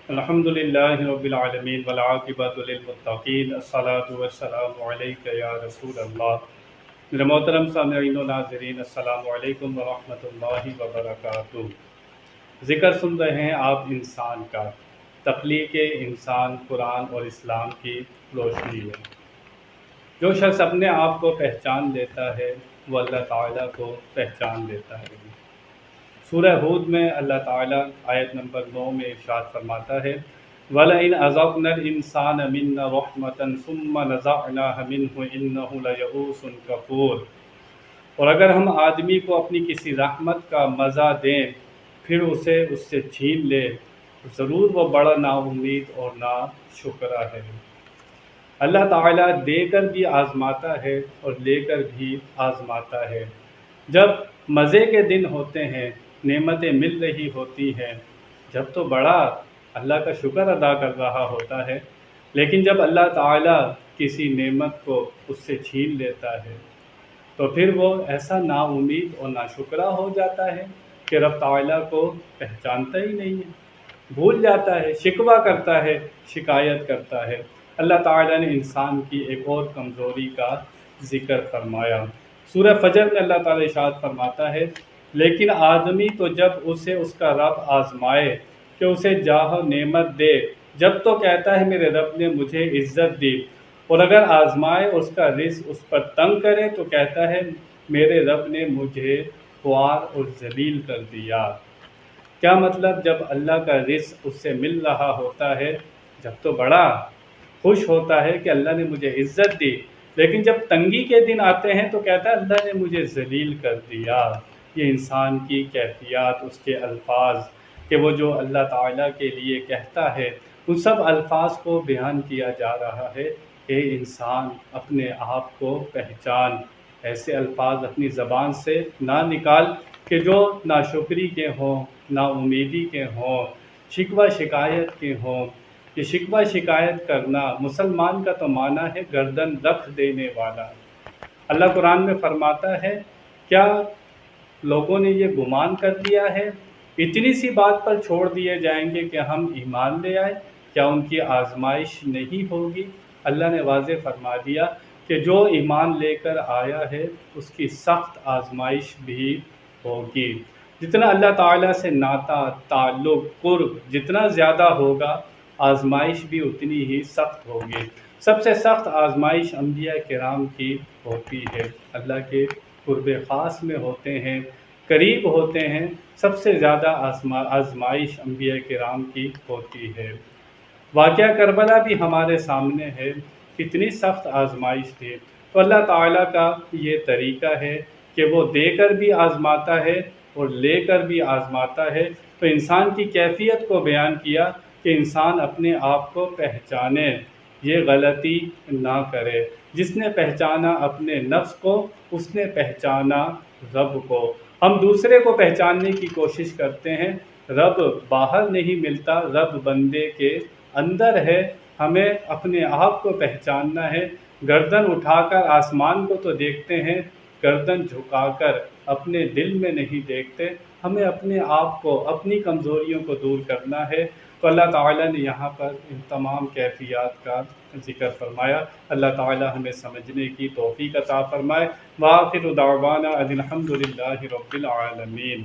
الحمدللہ رب العالمین والعاقبۃ للمتقین الصلاۃ والسلام علیک یا رسول اللہ۔ میرے محترم سامعین و ناظرین، السلام علیکم ورحمۃ اللہ وبرکاتہ۔ ذکر سن رہے ہیں آپ انسان کا، تخلیق انسان قرآن اور اسلام کی روشنی میں۔ جو شخص اپنے آپ کو پہچان لیتا ہے وہ اللہ تعالیٰ کو پہچان لیتا ہے۔ سورہ ہود میں اللہ تعالیٰ آیت نمبر 9 میں ارشاد فرماتا ہے وَلَئِنْ أَذَقْنَا الْإِنسَانَ مِنَّا رَحْمَةً ثُمَّ نَزَعْنَاهَا مِنْهُ إِنَّهُ لَيَئُوسٌ كَفُورٌ۔ اور اگر ہم آدمی کو اپنی کسی رحمت کا مزہ دیں پھر اسے اس سے چھین لے، ضرور وہ بڑا نا امید اور نا شکرا ہے۔ اللہ تعالیٰ دے کر بھی آزماتا ہے اور لے کر بھی آزماتا ہے۔ جب مزے کے دن ہوتے ہیں، نعمتیں مل رہی ہوتی ہیں، جب تو بڑا اللہ کا شکر ادا کر رہا ہوتا ہے، لیکن جب اللہ تعالیٰ کسی نعمت کو اس سے چھین لیتا ہے تو پھر وہ ایسا نا امید اور ناشکرا ہو جاتا ہے کہ رب تعالیٰ کو پہچانتا ہی نہیں ہے، بھول جاتا ہے، شکوہ کرتا ہے، شکایت کرتا ہے۔ اللہ تعالیٰ نے انسان کی ایک اور کمزوری کا ذکر فرمایا۔ سورہ فجر میں اللہ تعالیٰ ارشاد فرماتا ہے لیکن آدمی تو جب اسے اس کا رب آزمائے کہ اسے جاہ و نعمت دے، جب تو کہتا ہے میرے رب نے مجھے عزت دی، اور اگر آزمائے اس کا رزق اس پر تنگ کرے تو کہتا ہے میرے رب نے مجھے خوار اور ذلیل کر دیا۔ کیا مطلب؟ جب اللہ کا رزق اس سے مل رہا ہوتا ہے جب تو بڑا خوش ہوتا ہے کہ اللہ نے مجھے عزت دی، لیکن جب تنگی کے دن آتے ہیں تو کہتا ہے اللہ نے مجھے ذلیل کر دیا۔ یہ انسان کی کیفیات، اس کے الفاظ کہ وہ جو اللہ تعالیٰ کے لیے کہتا ہے ان سب الفاظ کو بیان کیا جا رہا ہے۔ اے انسان اپنے آپ کو پہچان، ایسے الفاظ اپنی زبان سے نہ نکال کہ جو ناشکری کے ہوں، نا امیدی کے ہوں، شکوہ شکایت کے ہوں۔ یہ شکوہ شکایت کرنا مسلمان کا تو معنی ہے گردن رکھ دینے والا۔ اللہ قرآن میں فرماتا ہے کیا لوگوں نے یہ گمان کر لیا ہے اتنی سی بات پر چھوڑ دیے جائیں گے کہ ہم ایمان لے آئے، کیا ان کی آزمائش نہیں ہوگی؟ اللہ نے واضح فرما دیا کہ جو ایمان لے کر آیا ہے اس کی سخت آزمائش بھی ہوگی۔ جتنا اللہ تعالیٰ سے ناطہ، تعلق، قرب جتنا زیادہ ہوگا آزمائش بھی اتنی ہی سخت ہوگی۔ سب سے سخت آزمائش انبیاء کرام کی ہوتی ہے، اللہ کے قرب خاص میں ہوتے ہیں، قریب ہوتے ہیں، سب سے زیادہ آزمائش انبیاء کرام کی ہوتی ہے۔ واقعہ کربلا بھی ہمارے سامنے ہے، کتنی سخت آزمائش تھی۔ تو اللہ تعالیٰ کا یہ طریقہ ہے کہ وہ دے کر بھی آزماتا ہے اور لے کر بھی آزماتا ہے۔ تو انسان کی کیفیت کو بیان کیا کہ انسان اپنے آپ کو پہچانے، یہ غلطی نہ کرے۔ جس نے پہچانا اپنے نفس کو اس نے پہچانا رب کو۔ ہم دوسرے کو پہچاننے کی کوشش کرتے ہیں، رب باہر نہیں ملتا، رب بندے کے اندر ہے۔ ہمیں اپنے آپ کو پہچاننا ہے۔ گردن اٹھا کر آسمان کو تو دیکھتے ہیں، گردن جھکا کر اپنے دل میں نہیں دیکھتے۔ ہمیں اپنے آپ کو، اپنی کمزوریوں کو دور کرنا ہے۔ تو اللہ تعالیٰ نے یہاں پر ان تمام کیفیات کا ذکر فرمایا۔ اللہ تعالیٰ ہمیں سمجھنے کی توفیق عطا فرمائے۔ وآخر دعوانا ان الحمد للہ رب العالمین۔